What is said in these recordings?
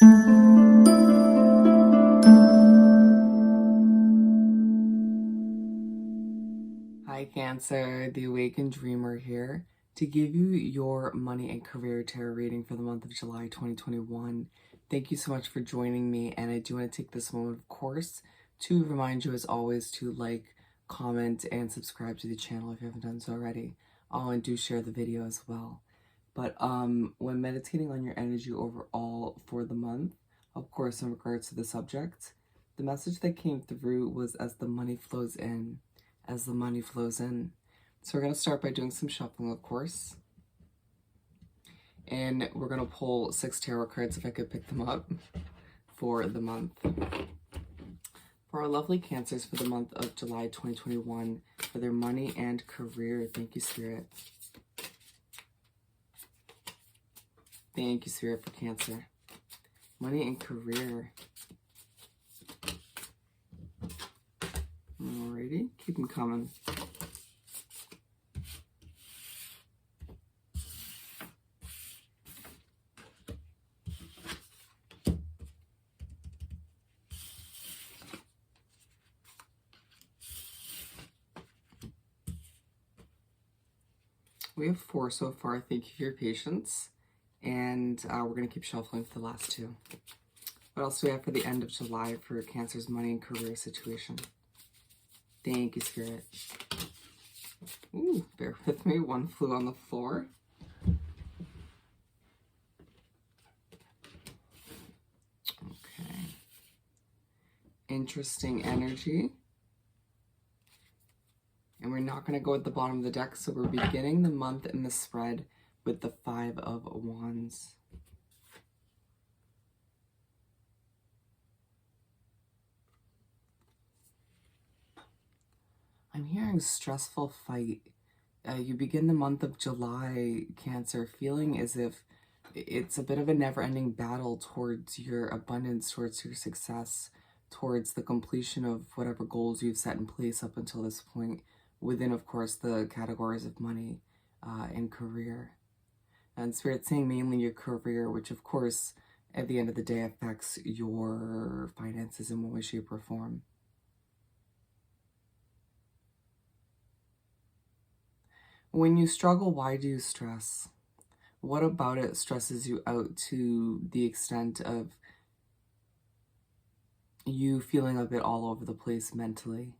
Hi Cancer, the Awakened Dreamer here to give you your money and career tarot reading for the month of July 2021. Thank you so much for joining me, and I do want to take this moment, of course, to remind you as always to like, comment, and subscribe to the channel if you haven't done so already. Oh, and do share the video as well. But when meditating on your energy overall for the month, of course, in regards to the subject, the message that came through was as the money flows in. As the money flows in. So we're going to start by doing some shuffling, of course. And we're going to pull 6 tarot cards if I could pick them up for the month. For our lovely Cancers for the month of July 2021, for their money and career. Thank you, Spirit. Thank you, Spirit, for Cancer. Money and career. Alrighty, keep them coming. We have 4 so far. Thank you for your patience. And we're going to keep shuffling for the last 2. What else do we have for the end of July for Cancer's money and career situation? Thank you, Spirit. Ooh, bear with me. 1 flew on the floor. Okay. Interesting energy. And we're not going to go at the bottom of the deck, so we're beginning the month in the spread with the 5 of Wands. I'm hearing stressful fight. You begin the month of July, Cancer, feeling as if it's a bit of a never-ending battle towards your abundance, towards your success, towards the completion of whatever goals you've set in place up until this point, within, of course, the categories of money and career. And Spirit saying mainly your career, which, of course, at the end of the day affects your finances in one way, shape, or form. When you struggle, why do you stress? What about it stresses you out to the extent of you feeling a bit all over the place mentally?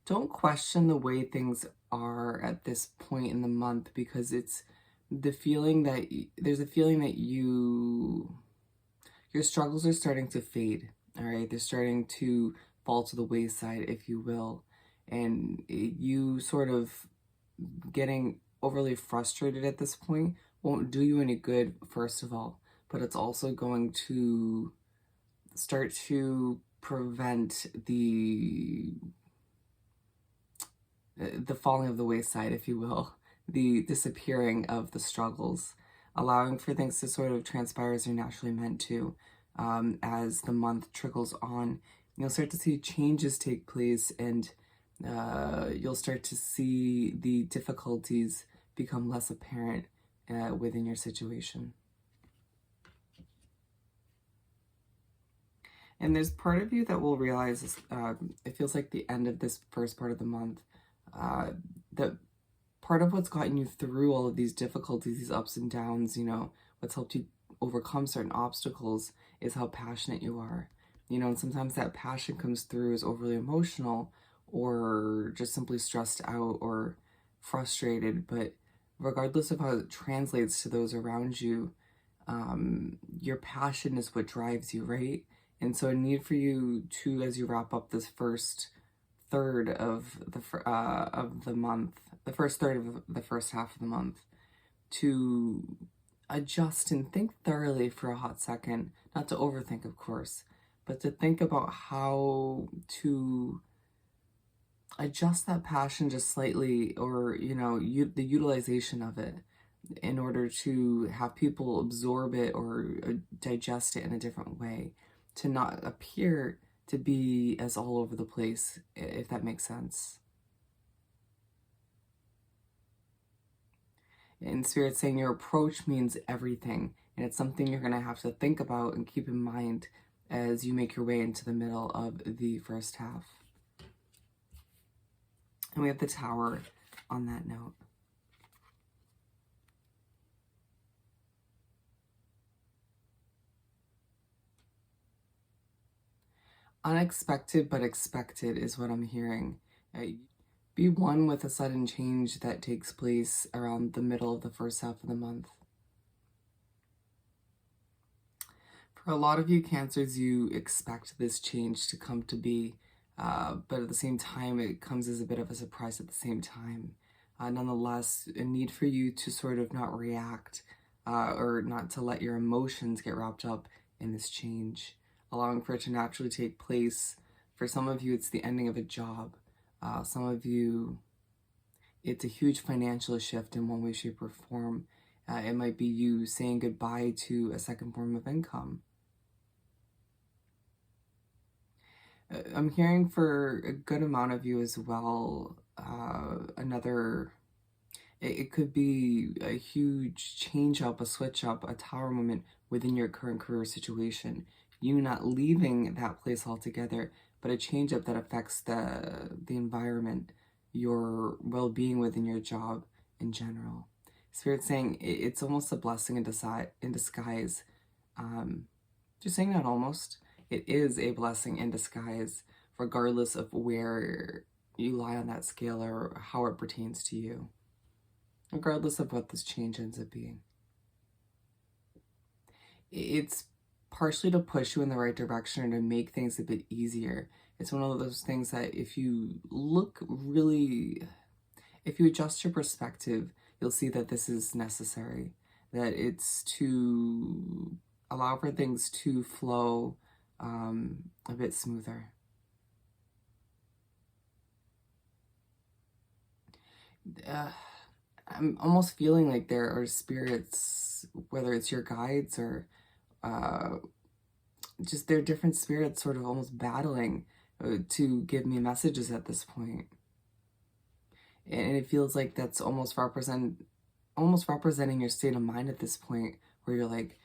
Don't question the way things are at this point in the month, because it's the feeling that there's a feeling that your struggles are starting to fade. All right, they're starting to fall to the wayside, if you will, and you sort of getting overly frustrated at this point won't do you any good, first of all, but it's also going to start to prevent the falling of the wayside, if you will, the disappearing of the struggles, allowing for things to sort of transpire as they're naturally meant to. As the month trickles on, you'll start to see changes take place, and you'll start to see the difficulties become less apparent within your situation. And there's part of you that will realize, it feels like the end of this first part of the month, that part of what's gotten you through all of these difficulties, these ups and downs, you know, what's helped you overcome certain obstacles is how passionate you are. You know, and sometimes that passion comes through as overly emotional or just simply stressed out or frustrated. But regardless of how it translates to those around you, your passion is what drives you, right? And so a need for you to, as you wrap up this first third of the month, the first third of the first half of the month, to adjust and think thoroughly for a hot second, not to overthink, of course, but to think about how to adjust that passion just slightly, or, you know, the utilization of it in order to have people absorb it or digest it in a different way, to not appear to be as all over the place, if that makes sense. And Spirit's saying your approach means everything, and it's something you're going to have to think about and keep in mind as you make your way into the middle of the first half. And we have the Tower on that note. Unexpected but expected is what I'm hearing. Be one with a sudden change that takes place around the middle of the first half of the month. For a lot of you Cancers, you expect this change to come to be, but at the same time, it comes as a bit of a surprise at the same time. Nonetheless, a need for you to sort of not react or not to let your emotions get wrapped up in this change, allowing for it to naturally take place. For some of you, it's the ending of a job. Some of you, it's a huge financial shift in one way, shape, or form. It might be you saying goodbye to a second form of income. I'm hearing for a good amount of you as well, it could be a huge change up, a switch up, a Tower moment within your current career situation. You not leaving that place altogether, but a change up that affects the environment, your well-being within your job in general. Spirit's saying it's almost a blessing in disguise. Just saying that almost. It is a blessing in disguise, regardless of where you lie on that scale or how it pertains to you. Regardless of what this change ends up being. It's partially to push you in the right direction or to make things a bit easier. It's one of those things that if you adjust your perspective, you'll see that this is necessary. That it's to allow for things to flow a bit smoother. I'm almost feeling like there are spirits, whether it's your guides or just they're different spirits sort of almost battling to give me messages at this point. And it feels like that's almost representing your state of mind at this point, where you're like,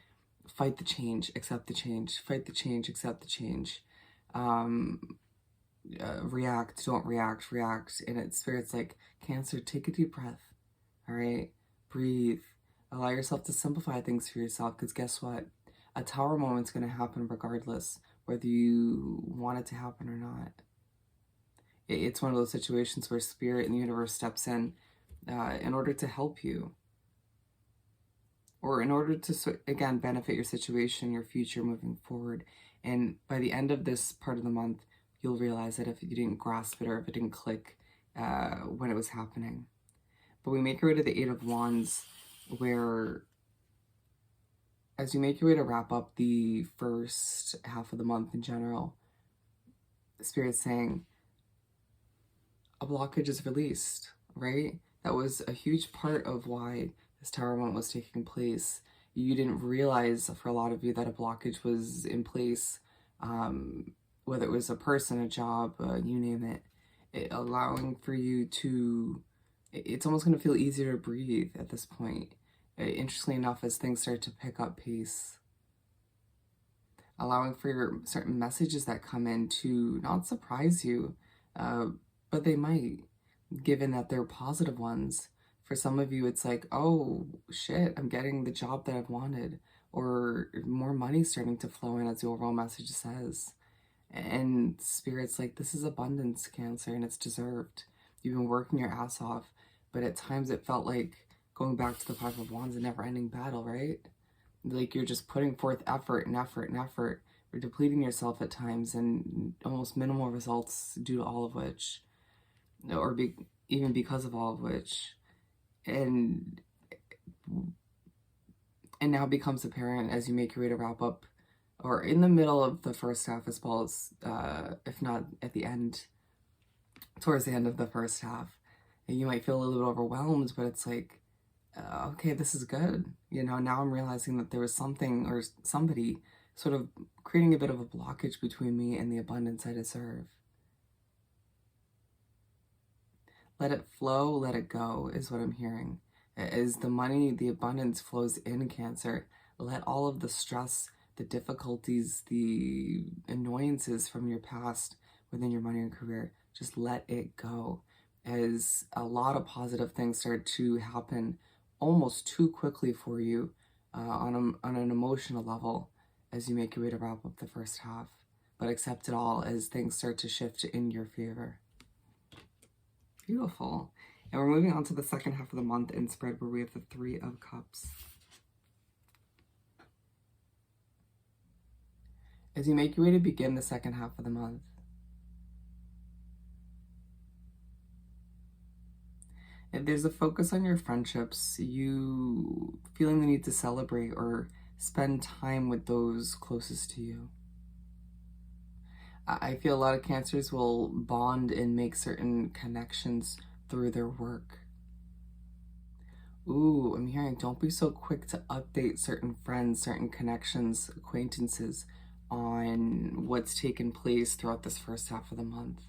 fight the change, accept the change, fight the change, accept the change. React, don't react, react. And it's Spirit's like, Cancer, take a deep breath. All right, breathe. Allow yourself to simplify things for yourself, because guess what? A Tower moment's going to happen regardless, whether you want it to happen or not. It's one of those situations where Spirit and the universe steps in order to help you, or in order to, again, benefit your situation, your future moving forward. And by the end of this part of the month, you'll realize that if you didn't grasp it or if it didn't click when it was happening. But we make our way to the Eight of Wands, where as you make your way to wrap up the first half of the month in general, Spirit's saying a blockage is released, right? That was a huge part of why this Tower moment was taking place. You didn't realize, for a lot of you, that a blockage was in place, whether it was a person, a job, you name it, allowing for you to, it's almost going to feel easier to breathe at this point. Interestingly enough, as things start to pick up pace, allowing for your certain messages that come in to not surprise you, but they might, given that they're positive ones. For some of you, it's like, oh shit, I'm getting the job that I've wanted, or more money starting to flow in, as the overall message says. And Spirit's like, this is abundance, Cancer, and it's deserved. You've been working your ass off, but at times it felt like, going back to the Five of Wands, a never-ending battle, right? Like you're just putting forth effort and effort and effort. You're depleting yourself at times, and almost minimal results due to all of which, or even because of all of which. And now becomes apparent as you make your way to wrap up, or in the middle of the first half, as well as, if not at the end, towards the end of the first half. And you might feel a little bit overwhelmed, but it's like, okay, this is good. You know, now I'm realizing that there was something or somebody sort of creating a bit of a blockage between me and the abundance I deserve. Let it flow, let it go, is what I'm hearing. As the money, the abundance flows in, Cancer, let all of the stress, the difficulties, the annoyances from your past within your money and career, just let it go. As a lot of positive things start to happen almost too quickly for you on an emotional level as you make your way to wrap up the first half. But accept it all as things start to shift in your favor. Beautiful. And we're moving on to the second half of the month in spread, where we have the Three of Cups. As you make your way to begin the second half of the month, if there's a focus on your friendships, you feeling the need to celebrate or spend time with those closest to you. I feel a lot of Cancers will bond and make certain connections through their work. Ooh, I'm hearing don't be so quick to update certain friends, certain connections, acquaintances on what's taken place throughout this first half of the month.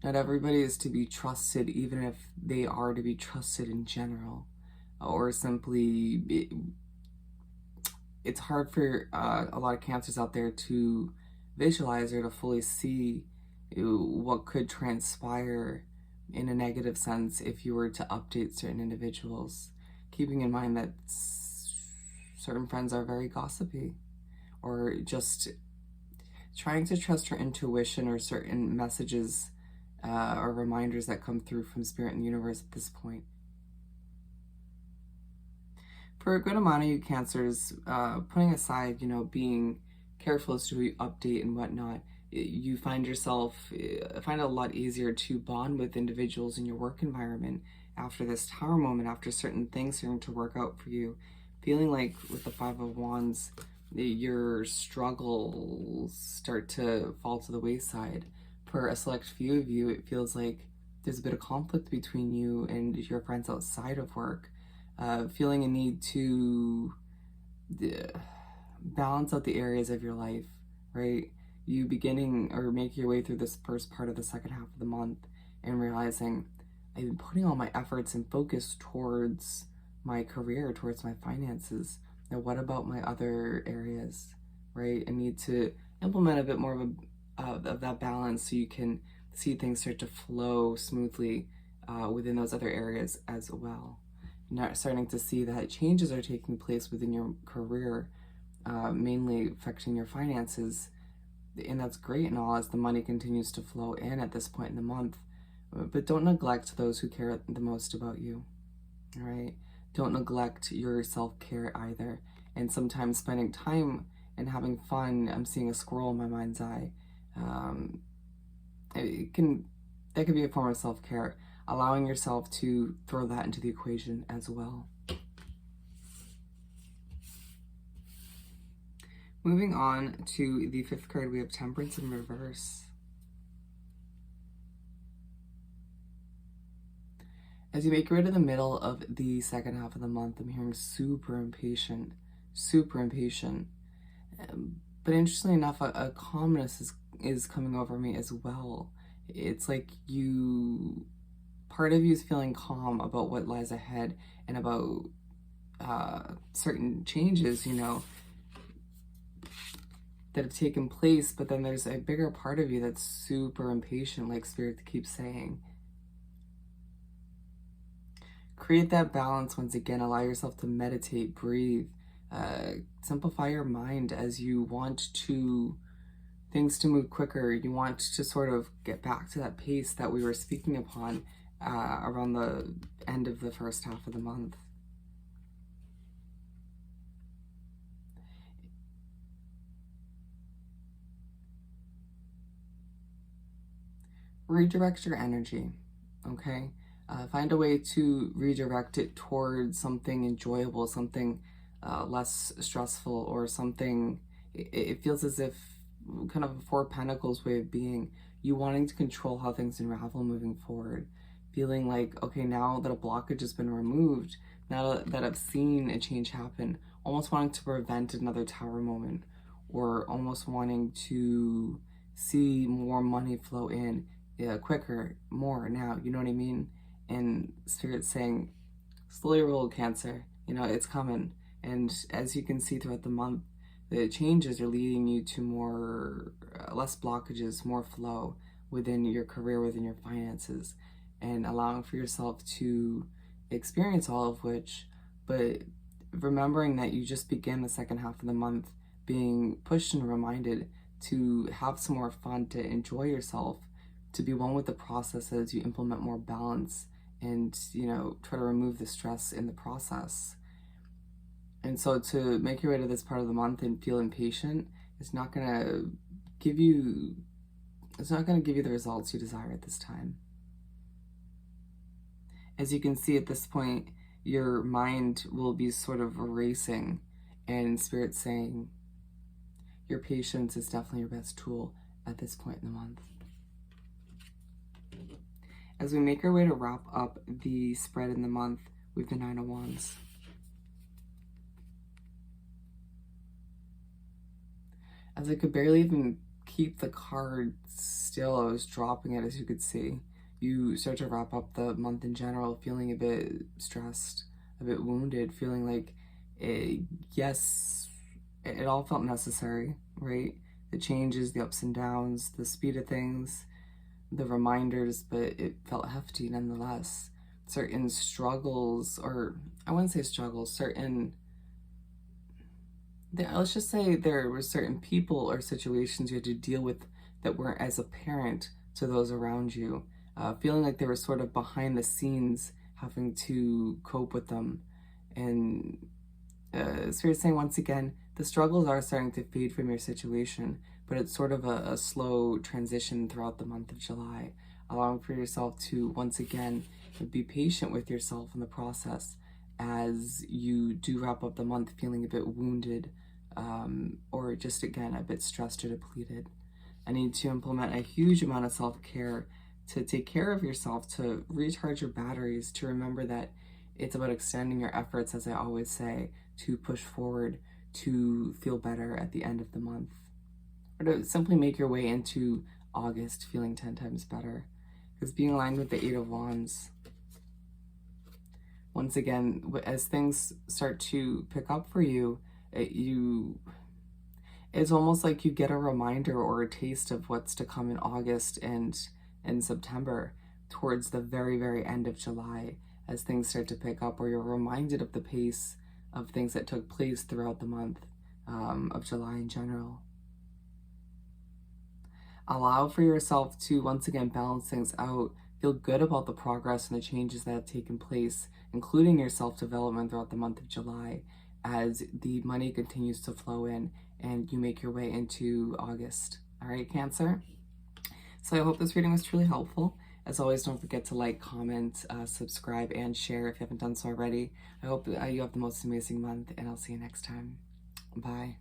Not everybody is to be trusted, even if they are to be trusted in general, or simply it's hard for a lot of Cancers out there to visualize or to fully see what could transpire in a negative sense if you were to update certain individuals, keeping in mind that certain friends are very gossipy, or just trying to trust your intuition or certain messages or reminders that come through from Spirit and the universe at this point. For a good amount of you Cancers, putting aside, being careful as to who you update and whatnot, you find it a lot easier to bond with individuals in your work environment after this Tower moment, after certain things starting to work out for you. Feeling like with the Five of Wands, your struggles start to fall to the wayside. For a select few of you, it feels like there's a bit of conflict between you and your friends outside of work. Feeling a need to balance out the areas of your life, right? You beginning or make your way through this first part of the second half of the month and realizing I've been putting all my efforts and focus towards my career, towards my finances. Now, what about my other areas, right? I need to implement a bit more of that balance so you can see things start to flow smoothly within those other areas as well. Now starting to see that changes are taking place within your career, mainly affecting your finances, and that's great and all as the money continues to flow in at this point in the month. But don't neglect those who care the most about you, all right? Don't neglect your self-care either. And sometimes spending time and having fun, I'm seeing a squirrel in my mind's eye, that can be a form of self-care, allowing yourself to throw that into the equation as well. Moving on to the fifth card, we have Temperance in reverse. As you make your way to the middle of the second half of the month, I'm hearing super impatient, super impatient. But interestingly enough, a calmness is coming over me as well. It's like part of you is feeling calm about what lies ahead and about certain changes, that have taken place, but then there's a bigger part of you that's super impatient, like Spirit keeps saying. Create that balance once again. Allow yourself to meditate, breathe, simplify your mind as you want things to move quicker. You want to sort of get back to that pace that we were speaking upon around the end of the first half of the month. Redirect your energy, okay? Find a way to redirect it towards something enjoyable, something less stressful, or something, it feels as if kind of a Four of Pentacles way of being, you wanting to control how things unravel moving forward. Feeling like, okay, now that a blockage has been removed, now that I've seen a change happen, almost wanting to prevent another Tower moment, or almost wanting to see more money flow in yeah, quicker, more now, you know what I mean? And Spirit's saying, slowly roll, Cancer, you know, it's coming. And as you can see throughout the month, the changes are leading you to more, less blockages, more flow within your career, within your finances, and allowing for yourself to experience all of which, but remembering that you just began the second half of the month, being pushed and reminded to have some more fun, to enjoy yourself, to be one with the process as you implement more balance and, you know, try to remove the stress in the process. And so to make your way to this part of the month and feel impatient is not going to give you the results you desire at this time. As you can see at this point, your mind will be sort of racing, and Spirit saying your patience is definitely your best tool at this point in the month. As we make our way to wrap up the spread in the month with the Nine of Wands. As I could barely even keep the card still, I was dropping it, as you could see. You start to wrap up the month in general, feeling a bit stressed, a bit wounded, feeling like, yes, it all felt necessary, right? The changes, the ups and downs, the speed of things, the reminders, but it felt hefty nonetheless. Certain struggles, or I wouldn't say struggles, let's just say there were certain people or situations you had to deal with that weren't as apparent to those around you, feeling like they were sort of behind the scenes, having to cope with them. And Spirit saying, once again, the struggles are starting to fade from your situation, but it's sort of a slow transition throughout the month of July, allowing for yourself to, once again, be patient with yourself in the process as you do wrap up the month feeling a bit wounded, or just, again, a bit stressed or depleted. I need to implement a huge amount of self-care to take care of yourself, to recharge your batteries, to remember that it's about extending your efforts, as I always say, to push forward, to feel better at the end of the month, or to simply make your way into August feeling 10 times better. Because being aligned with the Eight of Wands, once again, as things start to pick up for you, it's almost like you get a reminder or a taste of what's to come in August and in September, towards the very, very end of July, as things start to pick up, or you're reminded of the pace of things that took place throughout the month of July in general. Allow for yourself to, once again, balance things out. Feel good about the progress and the changes that have taken place, including your self-development throughout the month of July, as the money continues to flow in and you make your way into August. All right, Cancer? So I hope this reading was truly helpful. As always, don't forget to like, comment, subscribe, and share if you haven't done so already. I hope you have the most amazing month, and I'll see you next time. Bye.